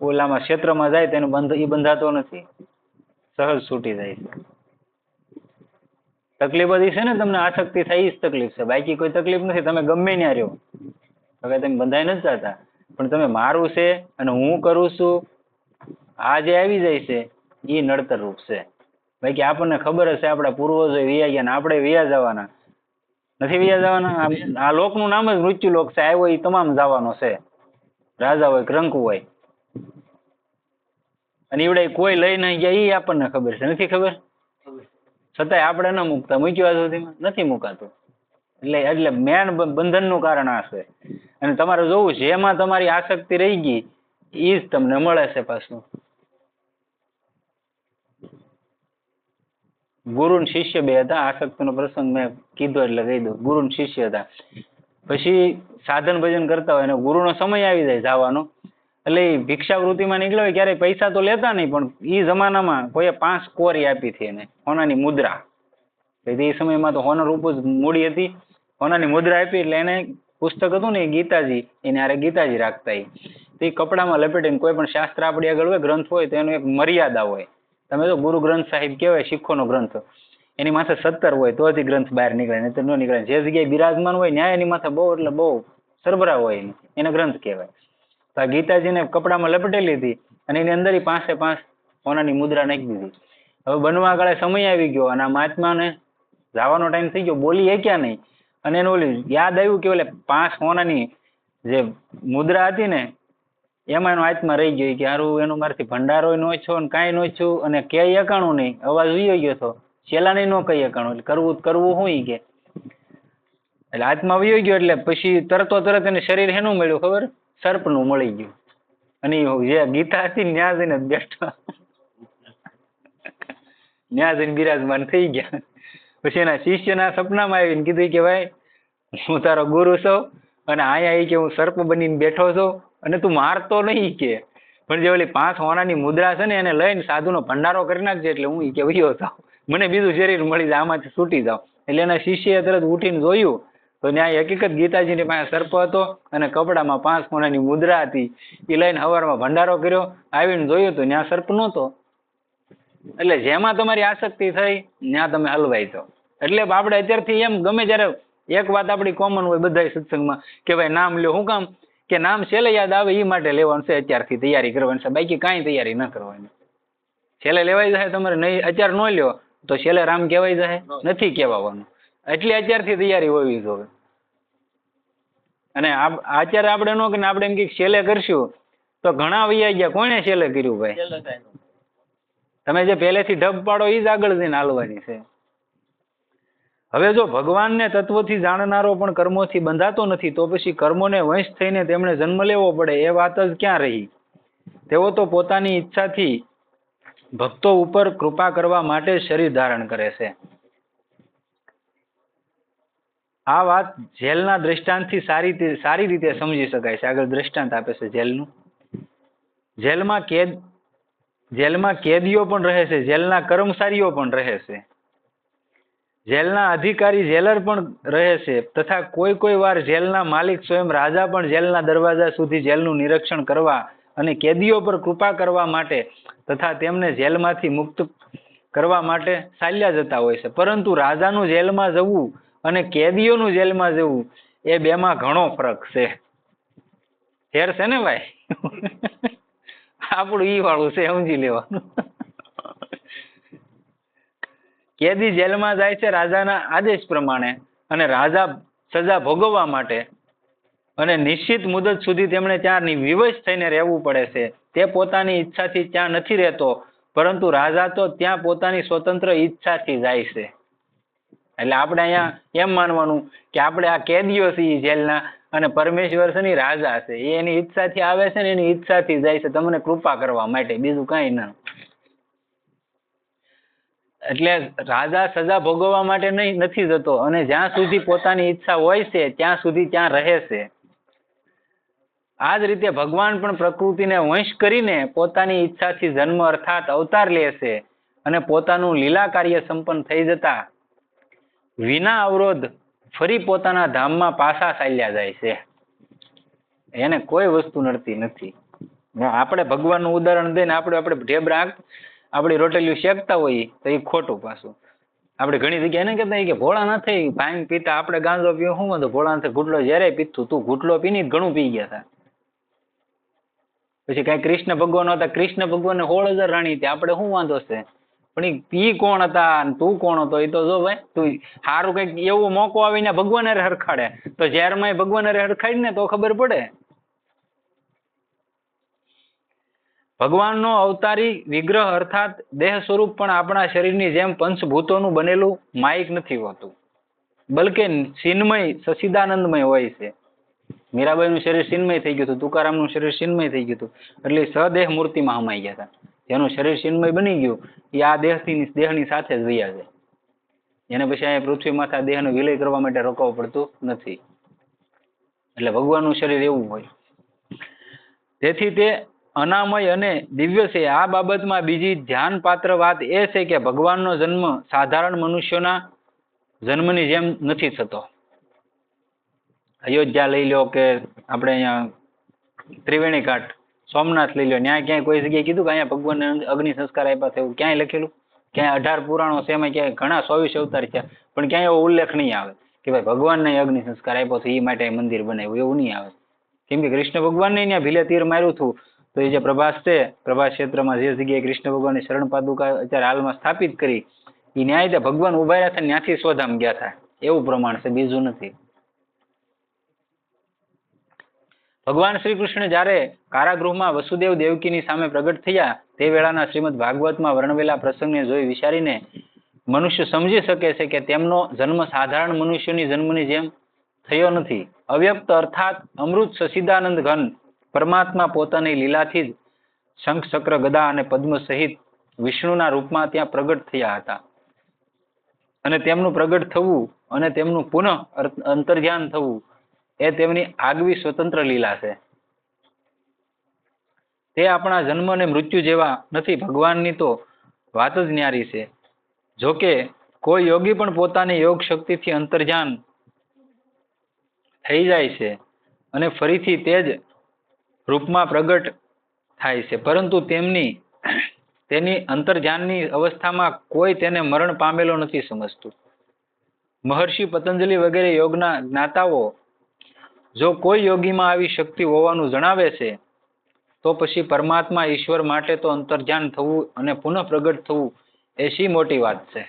[SPEAKER 1] ઓલામાં ક્ષેત્રમાં જાય તેનો એ બંધાતો નથી, સહજ છૂટી જાય છે. તકલીફ બધી છે ને તમને આસક્તિ થાય એ જ તકલીફ છે, બાકી કોઈ તકલીફ નથી. તમે ગમે ત્યાં રહ્યો, હવે તમે બંધાઈ નથી જતા, પણ તમે મારું છે અને હું કરું છું આ જે આવી જાય છે એ નડતર રૂપ છે. બાકી આપણને ખબર હશે આપણા પૂર્વજો વિયા ગયા ને આપણે વિયા જવાના નથી. વિયા જવાના, આ લોકનું નામ જ મૃત્યુ લોક છે. આવ્યો એ તમામ જવાનો છે, રાજા હોય રંક હોય. અને એવડે કોઈ લઈ નહીં ગયા એ આપણને ખબર છે, નથી ખબર? છતાંય આપણે ન મૂકતા, મૂક્યું સુધીમાં નથી મુકાતું. એટલે મેન બંધનનું કારણ આ છે. અને તમારે જોવું જેમાં તમારી આસક્તિ રહી ગઈ એ જ તમને મળે છે પાછું. ગુરુ ને શિષ્ય બે હતા. આસક્તિનો પ્રસંગ મેં કીધો એટલે કહી દઉં. ગુરુ ને શિષ્ય હતા. પછી સાધન ભજન કરતા હોય અને ગુરુનો સમય આવી જાય જવાનો, એટલે એ ભિક્ષાવૃત્તિમાં નીકળ્યો હોય. ક્યારેય પૈસા તો લેતા નહીં, પણ એ જમાનામાં કોઈએ 5 કોરી આપી હતી એને, સોનાની મુદ્રા. એ સમયમાં તો હોનર રૂપ જ મૂડી હતી. સોનાની મુદ્રા આપી એટલે એને પુસ્તક હતું ને ગીતાજી, એને આરે ગીતાજી રાખતા. એ કપડામાં લપેટીને કોઈ પણ શાસ્ત્ર આપણી આગળ હોય, ગ્રંથ હોય તો એનું એક મર્યાદા હોય. તમે તો ગુરુ ગ્રંથ સાહિબ કહેવાય, શીખોનો ગ્રંથ, એની માથે 17 હોય તો જ ગ્રંથ બહાર નીકળે, નહીં તો ન નીકળે. જે જગ્યાએ બિરાજમાન હોય ન્યાય એની માથે બહુ એટલે બહુ સરભરા હોય, એને ગ્રંથ કહેવાય. તો આ ગીતાજીને કપડામાં લપેટેલી હતી અને એની અંદર 5 સોનાની મુદ્રા નાખી દીધી. હવે બનવા કાળે સમય આવી ગયો અને આ મહાત્માને જવાનો ટાઈમ થઈ ગયો, બોલી એ ક્યાં નહીં. અને એને ઓલી યાદ આવ્યું કે ઓલે 5 સોનાની જે મુદ્રા હતી ને એમાં એનો આત્મા રહી ગયો કે હારું એનો મારાથી ભંડારો નો છો ને કાંઈ નો છું અને ક્યાંય એકાણું નહીં. અવાજ ઉયો ગયો હતો, છેલ્લાને નો કઈ એકાણું. એટલે કરવું શું કે એટલે આત્મા વયો ગયો. એટલે પછી તરત એને શરીર શેનું મળ્યું ખબર? સર્પનું મળી ગયું. અને જે ગીતા હતી ન્યા જઈને બેઠા, ન્યા જઈને બિરાજમાન થઈ ગયા. પછી એના શિષ્યના સપનામાં આવીને કીધું કે ભાઈ હું તારો ગુરુ છું અને અહીંયા કે હું સર્પ બનીને બેઠો છું અને તું મારતો નહીં કે, પણ જે ઓલી 5 સોનાની મુદ્રા છે ને એને લઈને સાધુનો ભંડારો કરી નાખજે એટલે હું કે વયો જાઉં, મને બીજું શરીર મળી જાય, આમાંથી છૂટી જાઉં. એટલે એના શિષ્યએ તરત ઉઠીને જોયું તો ન્યાય હકીકત ગીતાજીની પાસે સર્પ હતો અને કપડામાં 5 સોનાની મુદ્રા હતી. એ લઈને હવારમાં ભંડારો કર્યો, આવીને જોયું તો ન્યા સર્પ નહોતો. એટલે જેમાં તમારી આસક્તિ થઈ ત્યાં તમે હલવાઈ જાઓ. એટલે આપણે અત્યારથી એમ ગમે જ્યારે એક વાત આપણી કોમન હોય બધા સત્સંગમાં કે ભાઈ નામ લ્યો. શું કામ? કે નામ છેલ્લે યાદ આવે એ માટે લેવાનું છે, અત્યારથી તૈયારી કરવાની છે, બાકી કાંઈ તૈયારી ન કરવાની. છેલ્લે લેવાઈ જાય તમારે નહીં, અત્યારે ન લ્યો તો છેલ્લે રામ કહેવાય જાય, નથી કહેવાનું. એટલે અત્યારથી તૈયારી હોવી જોઈએ. અને અત્યારે આપણે ન કે આપણે એમ કે છેલ્લે કરશું તો ઘણા વૈયા ગયા. કોણે છેલ્લે કર્યું ભાઈ? તમે જે પહેલેથી ઢબ પાડો એ જ આગળ જઈને હાલવાની છે. હવે જો ભગવાનને તત્વથી જાણનારો પણ કર્મોથી બંધાતો નથી તો પછી કર્મોને વંશ થઈને તેમણે જન્મ લેવો પડે એ વાત જ ક્યાં રહી? તેઓ તો પોતાની ઈચ્છાથી ભક્તો ઉપર કૃપા કરવા માટે શરીર ધારણ કરે છે. આ વાત જેલના દ્રષ્ટાંતથી સારી રીતે સમજી શકાય છે. આગળ દ્રષ્ટાંત આપે છે જેલનું. જેલમાં કેદીઓ પણ રહે છે, જેલના કર્મચારીઓ પણ રહે છે, જેલના અધિકારી જેલર પણ રહે છે તથા કોઈ વાર જેલના માલિક સ્વયં રાજા પણ જેલના દરવાજા સુધી જેલનું નિરીક્ષણ કરવા અને કેદીઓ પર કૃપા કરવા માટે તથા તેમને જેલમાંથી મુક્ત કરવા માટે ચાલ્યા જતા હોય છે. પરંતુ રાજાનું જેલમાં જવું અને કેદીઓનું જેલમાં જવું એ બેમાં ઘણો ફરક છે. ફેર છે ને ભાઈ? આપણું ઈ વાળું છે, સમજી લેવાનું. કેદી જેલમાં જાય છે રાજાના આદેશ પ્રમાણે, અને રાજા સજા ભોગવવા માટે, અને નિશ્ચિત મુદત સુધી તેમણે ત્યાં વિવશ થઈને રહેવું પડે છે. તે પોતાની ઈચ્છાથી ત્યાં નથી રહેતો, પરંતુ રાજા તો ત્યાં પોતાની સ્વતંત્ર ઈચ્છાથી જાય છે. એટલે આપણે અહીંયા એમ માનવાનું કે આપણે આ કેદીઓ છીએ જેલના, અને પરમેશ્વર છે ને રાજા છે, એ એની ઈચ્છાથી આવે છે ને એની ઈચ્છાથી જાય છે તમને કૃપા કરવા માટે, બીજું કઈ ના. એટલે રાજા સજા ભોગવવા માટે નથી જતો, અને જ્યાં સુધી પોતાની ઈચ્છા હોય છે ત્યાં સુધી ત્યાં રહે છે. આ જ રીતે ભગવાન પણ પ્રકૃતિને વંશ કરીને પોતાની ઈચ્છાથી જન્મ અર્થાત અવતાર લે છે, અને પોતાનું લીલા કાર્ય સંપન્ન થઈ જતા વિના અવરોધ ફરી પોતાના ધામમાં પાછા ચાલ્યા જાય છે. એને કોઈ વસ્તુ નડતી નથી. આપણે ભગવાનનું ઉદાહરણ દઈને આપણે ઢેબરા આપણી રોટલીઓ શેકતા હોઈએ તો એ ખોટું પાછું. આપણે ઘણી જગ્યાએ એને કહેતા કે ભોળા ના થઈ ભાંગ પીતા, આપણે ગાંજો પીવો શું વાંધો, ભોળા નથી ઘૂંટલો જ્યારે પીતું તું ઘૂંટલો પીને ઘણું પી ગયા હતા. પછી કઈ કૃષ્ણ ભગવાન હતા, કૃષ્ણ ભગવાન 16,000 રાણી હતી, આપણે શું વાંધો છે? પણ ઈ કોણ હતા તું કોણ હતો એ તો જો ભાઈ, તું સારું કઈક એવો મોકો આવીને ભગવાન હરખાડે તો ઝેરમાં ભગવાન હરખાડી ને તો ખબર પડે. ભગવાનનો અવતારી વિગ્રહ અર્થાત દેહ સ્વરૂપ પણ આપણા શરીરની જેમ પંચભૂતોનું બનેલું માયિક નથી હોતું, બલકે ચિન્મય સચિદાનંદમય હોય છે. મીરાબાઈનું શરીર ચિન્મય થઈ ગયું હતું, તુકારામનું શરીર ચિન્મય થઈ ગયું હતું, એટલે સદેહ મૂર્તિમાં સમાઈ ગયા હતા. જેનું શરીર ચિન્મય બની ગયું એ આ દેહની સાથે જ વયા છે. એને પછી અહીંયા પૃથ્વી માથે દેહનો વિલય કરવા માટે રોકવું પડતું નથી. એટલે ભગવાનનું શરીર એવું હોય. તેથી તે અનામય અને દિવ્ય છે. આ બાબતમાં બીજી ધ્યાનપાત્ર વાત એ છે કે ભગવાનનો જન્મ સાધારણ મનુષ્યોના જન્મની જેમ નથી થતો. અયોધ્યા લઈ લો કે આપણે અહીંયા ત્રિવેણી ઘાટ, સોમનાથ લઈ લો, ત્યાં ક્યાંય કોઈ જગ્યાએ કીધું કે અહીંયા ભગવાનને અગ્નિ સંસ્કાર આપ્યા છે એવું ક્યાંય લખેલું? ક્યાંય 18 પુરાણો છે એમાં ક્યાંય ઘણા 24 અવતાર છે, પણ ક્યાંય એવો ઉલ્લેખ નહીં આવે કે ભાઈ ભગવાનને અગ્નિ સંસ્કાર આપ્યો છે એ માટે મંદિર બનાવ્યું, એવું નહીં આવે. કેમ કે કૃષ્ણ ભગવાનને ત્યાં ભીલે તીર માર્યું હતું તો એ જે પ્રભાસ છે, પ્રભાસ ક્ષેત્રમાં જે જગ્યાએ કૃષ્ણ ભગવાનની શરણ પાદુકા અત્યારે હાલમાં સ્થાપિત કરી, એ ન્યાય તે ભગવાન ઉભા રહ્યા હતા ત્યાંથી સ્વધામ ગયા હતા, એવું પ્રમાણ છે, બીજું નથી. ભગવાન શ્રી કૃષ્ણ જ્યારે કારાગૃહમાં વસુદેવ દેવકીની સામે પ્રગટ થયા તે વેળાના શ્રીમદ ભાગવતમાં વર્ણવેલા પ્રસંગને જોઈ વિચારીને મનુષ્ય સમજી શકે છે કે તેમનો જન્મ સાધારણ મનુષ્યની જન્મની જેમ થયો નથી. અવ્યક્ત અર્થાત અમૃત સચિદાનંદ ઘન પરમાત્મા પોતાની લીલાથી જ શંખ ચક્ર ગદા અને પદ્મ સહિત વિષ્ણુના રૂપમાં ત્યાં પ્રગટ થયા હતા, અને તેમનું પ્રગટ થવું અને તેમનું પુનઃ અંતર્ધ્યાન થવું એ તેમની આગવી સ્વતંત્ર લીલા છે. તે આપણા જન્મ અને મૃત્યુ જેવા નથી. ભગવાનની તો વાત જ ન્યારી છે. જોકે કોઈ યોગી પણ પોતાની યોગ શક્તિથી અંતર્ધ્યાન થઈ જાય છે અને ફરીથી તે જ રૂપમાં પ્રગટ થાય છે, પરંતુ તેની અંતર્ધ્યાનની અવસ્થામાં કોઈ તેને મરણ પામેલો નથી સમજતું. મહર્ષિ પતંજલિ વગેરે યોગના જ્ઞાતાઓ જો કોઈ યોગીમાં આવી શક્તિ હોવાનું જણાવે છે તો પછી પરમાત્મા ઈશ્વર માટે તો અંતર્ધ્યાન થવું અને પુનઃ પ્રગટ થવું એ શી મોટી વાત છે.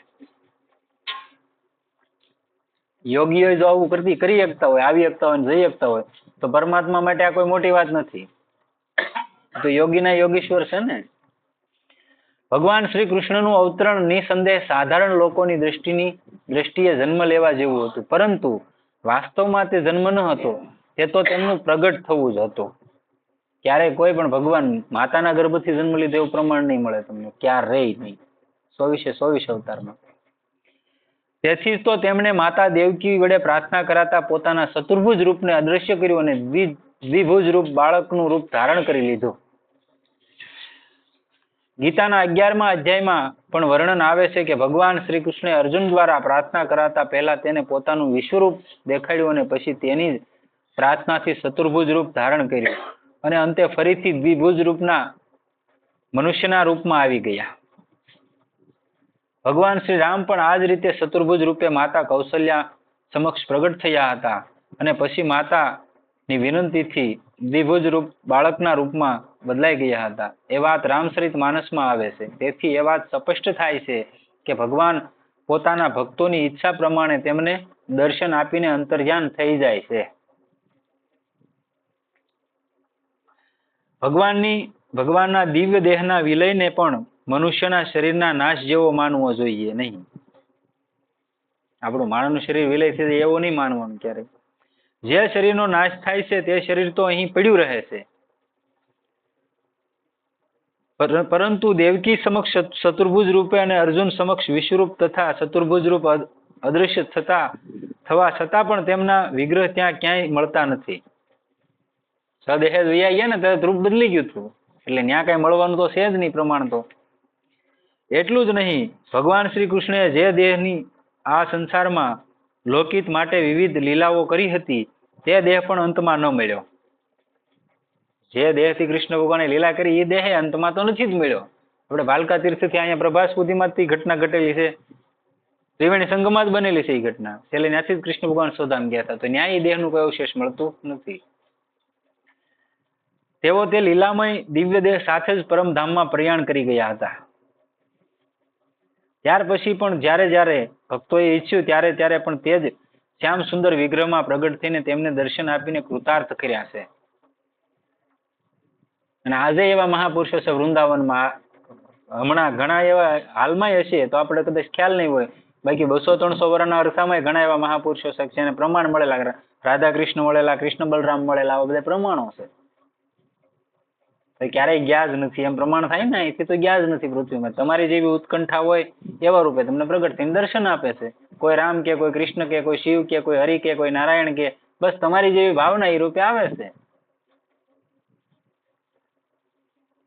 [SPEAKER 1] યોગીઓ જો આવું કરી શકતા હોય, આવી શકતા હોય, જઈ શકતા હોય, તો પરમાત્મા માટે આ કોઈ મોટી વાત નથી. તો યોગીના યોગીશ્વર છે ને. ભગવાન શ્રી કૃષ્ણનું અવતરણ નિસંદેહ સાધારણ લોકોની દ્રષ્ટિએ જન્મ લેવા જેવું હતું, પરંતુ વાસ્તવમાં તે જન્મ ન હતો, તે તો તેમનું પ્રગટ થવું જ હતું. ક્યારેય કોઈ પણ ભગવાન માતાના ગર્ભથી જન્મ લીધો એવું પ્રમાણ નહીં મળે તમને, ક્યારેય નહીં, 24 અવતારમાં. તેથી તો તેમણે માતા દેવકી વડે પ્રાર્થના કરાતા પોતાના ચતુર્ભુજ રૂપને અદ્રશ્ય કર્યું અને દ્વિભુજ રૂપ બાળકનું રૂપ ધારણ કરી લીધું. ગીતાના 11મા અધ્યાયમાં પણ વર્ણન આવે છે કે ભગવાન શ્રી કૃષ્ણે અર્જુન દ્વારા પ્રાર્થના કરાતા પહેલા તેને પોતાનું વિશ્વરૂપ દેખાડ્યું અને પછી તેની જ પ્રાર્થનાથી ચતુર્ભુજ રૂપ ધારણ કર્યું અને અંતે ફરીથી દ્વિભુજ રૂપના મનુષ્યના રૂપમાં આવી ગયા. ભગવાન શ્રી રામ પણ આ જ રીતે ચતુર્ભુજ રૂપે માતા કૌશલ્યા સમક્ષ પ્રગટ થયા હતા અને પછી માતાની વિનંતીથી દ્વિભુજ રૂપ બાળકના રૂપમાં બદલાઈ ગયા હતા. એ વાત રામચરિત માનસમાં આવે છે. તેથી એ વાત સ્પષ્ટ થાય છે કે ભગવાન પોતાના ભક્તોની ઈચ્છા પ્રમાણે તેમને દર્શન આપીને અંતર્ધ્યાન થઈ જાય છે. ભગવાનના દિવ્ય દેહના વિલયને પણ મનુષ્યના શરીરના નાશ જેવો માનવો જોઈએ નહીં. આપણું માનવનું શરીર વિલય છે એવો નહીં માનવાનું ક્યારેક. જે શરીરનો નાશ થાય છે તે શરીર તો અહીં પડ્યું રહે છે, પરંતુ દેવકી સમક્ષ ચતુર્ભુજ રૂપે અને અર્જુન સમક્ષ વિશ્વરૂપ તથા ચતુર્ભુજ રૂપ અદૃશ્ય થવા છતાં પણ તેમના વિગ્રહ ત્યાં ક્યાંય મળતા નથી. સદેહ વૈયા ગયા ને ત્યારે રૂપ બદલી ગયું હતું, એટલે ત્યાં કઈ મળવાનું તો છે જ નહીં પ્રમાણ. તો એટલું જ નહીં, ભગવાન શ્રી કૃષ્ણએ જે દેહની આ સંસારમાં લોકહિત માટે વિવિધ લીલાઓ કરી હતી તે દેહ પણ અંતમાં ન મળ્યો. જે દેહથી કૃષ્ણ ભગવાને લીલા કરી એ દેહ અંતમાં તો નથી જ મળ્યો. આપણે ભાલકા તીર્થથી અહીંયા પ્રભાસ સુધીમાંથી ઘટના ઘટેલી છે, ત્રિવેણી સંગમમાં જ બનેલી છે એ ઘટના. છેલ્લે ત્યાંથી જ કૃષ્ણ ભગવાન સોદામ ગયા હતા, તો ન્યાય દેહનું કોઈ અવશેષ મળતું નથી. તેઓ તે લીલામય દિવ્ય દેહ સાથે જ પરમધામમાં પ્રયાણ કરી ગયા હતા. ત્યાર પછી પણ જ્યારે જ્યારે ભક્તોએ ઈચ્છ્યું ત્યારે ત્યારે પણ તે જ શ્યામ સુંદર વિગ્રહમાં પ્રગટ થઈને તેમને દર્શન આપીને કૃતાર્થ કર્યા છે. અને આજે એવા મહાપુરુષો છે વૃંદાવનમાં. હમણાં ઘણા એવા હાલમાં હશે તો આપણે કદાચ ખ્યાલ નહીં હોય, બાકી 200-300 વર્ષના અરસામાં ઘણા એવા મહાપુરુષો છે જેને પ્રમાણ મળેલા, રાધા કૃષ્ણ મળેલા, કૃષ્ણ બલરામ મળેલા, આવા બધા પ્રમાણો છે. ક્યારેય ગયા જ નથી એમ પ્રમાણ થાય ને, એથી તો ગયા જ નથી પૃથ્વીમાં. તમારી જેવી ઉત્કંઠા હોય એવા રૂપે તમને પ્રગટ થઈને દર્શન આપે છે. કોઈ રામ કે, કોઈ કૃષ્ણ કે, કોઈ શિવ કે, કોઈ હરિ કે, કોઈ નારાયણ કે, બસ તમારી જેવી ભાવના એ રૂપે આવે છે.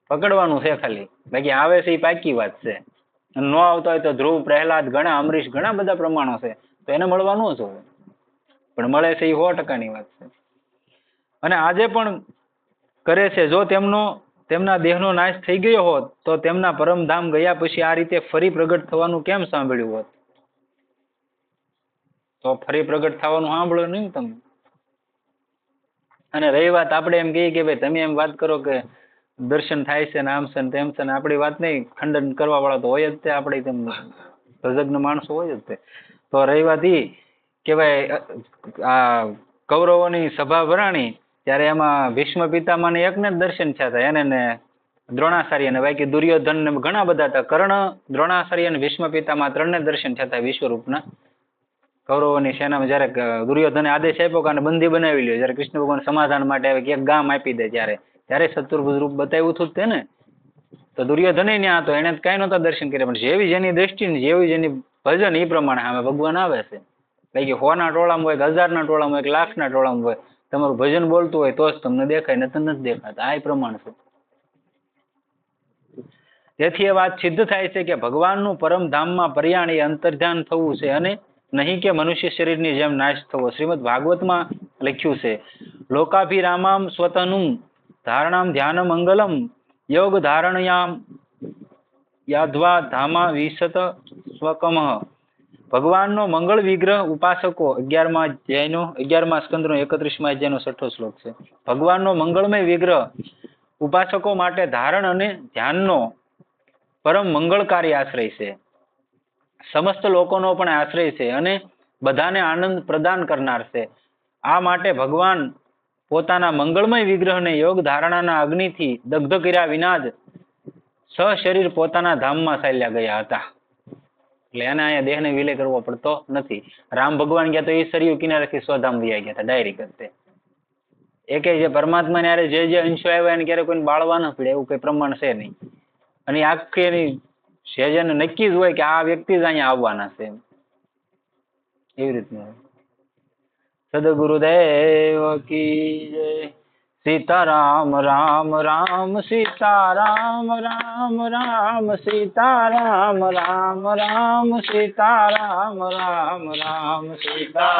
[SPEAKER 1] પકડવાનું છે ખાલી, બાકી આવે છે એ પાકી વાત છે. ન આવતા હોય તો ધ્રુવ, પ્રહલાદ, ઘણા અમરીશ, ઘણા બધા પ્રમાણો છે, તો એને મળવાનું જ હોય. પણ મળે છે એ 100%ની વાત છે. અને આજે પણ કરે છે. જો તેમના દેહનો નાશ થઈ ગયો હોત તો તેમના પરમધામ ગયા પછી આ રીતે ફરી પ્રગટ થવાનું કેમ સાંભળ્યું હોત? તો ફરી પ્રગટ થવાનું સાંભળ્યું નહીં તમે. અને રહી વાત આપણે એમ કહીએ કે ભાઈ તમે એમ વાત કરો કે દર્શન થાય છે ને આમ છે ને તેમ છે ને, આપણી વાત નહીં, ખંડન કરવા વાળા તો હોય જ તે, આપણે તેમ સજગ્ન માણસો હોય જ તે. તો રહી વાત એ કે ભાઈ આ કૌરવોની સભા ભરાણી ત્યારે એમાં ભીષ્મ પિતામહને એકને જ દર્શન થયા હતા, એને ને દ્રોણાચાર્ય ને, બાકી દુર્યોધન ને ઘણા બધા હતા. કર્ણ, દ્રોણાચાર્ય અને ભીષ્મ પિતામહ ત્રણને દર્શન થયા હતા વિશ્વરૂપના. કૌરવોની સેનામાં જયારે દુર્યોધને આદેશ આપ્યો કે આને બંદી બનાવી લ્યો, જયારે કૃષ્ણ ભગવાન સમાધાન માટે આવે કે એક ગામ આપી દે, ત્યારે ચતુર્ભુજ રૂપ બતાવ્યું હતું તે ને. તો દુર્યોધને ત્યાં હતો, એને કઈ નહોતા દર્શન કર્યા, પણ જેવી જેની દ્રષ્ટિ ને જેવી જેની ભજન એ પ્રમાણે સામે ભગવાન આવે છે. બાકી 100ના ટોળામાં હોય કે 1000ના ટોળામાં હોય કે 1,00,000ના ટોળામાં હોય, તમારું ભજન બોલતું હોય તો જ તમને દેખાય, નતર નથી દેખાતા. આ પ્રમાણ છે. તેથી એ વાત સિદ્ધ થાય છે કે ભગવાનનું પરમધામમાં પ્રયાણ એ અંતર્ધ્યાન થવું છે અને નહીં કે મનુષ્ય શરીરની જેમ નાશ થવો. શ્રીમદ ભાગવતમાં લખ્યું છે, લોકાભિરામામ સ્વતનું ધારણામ ધ્યાન મંગલમ યોગ ધારણયામ યાધ્વા ધામા વિશત સ્વકમઃ. ભગવાનનો મંગળ વિગ્રહ ઉપાસકો 11મા સ્કંદનો 31મા અધ્યાયનો 6થો શ્લોક છે. ભગવાનનો મંગળમય વિગ્રહ ઉપાસકો માટે ધારણ અને ધ્યાનનો પરમ મંગળકારી આશ્રય છે, સમસ્ત લોકોનો પણ આશ્રય છે અને બધાને આનંદ પ્રદાન કરનાર છે. આ માટે ભગવાન પોતાના મંગળમય વિગ્રહને યોગ ધારણાના અગ્નિથી દગ્ધ કર્યા વિના જ સશરીર પોતાના ધામમાં ચાલ્યા ગયા હતા. એટલે એને અહીંયા દેહને વિલય કરવો પડતો નથી. રામ ભગવાન ગયા તો એ સરયુ કિનારેથી સ્વધામ વયા ગયા હતા ડાયરેક્ટ. એકે જે પરમાત્માને યારે જે અંશો આવ્યા એને ક્યારે કોઈને બાળવા ન પડે એવું કઈ પ્રમાણ છે નહીં. અને આખી એની સહેજને નક્કી જ હોય કે આ વ્યક્તિ જ અહીંયા આવવાના છે, એવી રીતનું. સદગુરુદેવ કી જય. સીતારામ રામ રામ સીતારામ રામ રામ સીતારામ રામ રામ સીતારામ રામ રામ સીતા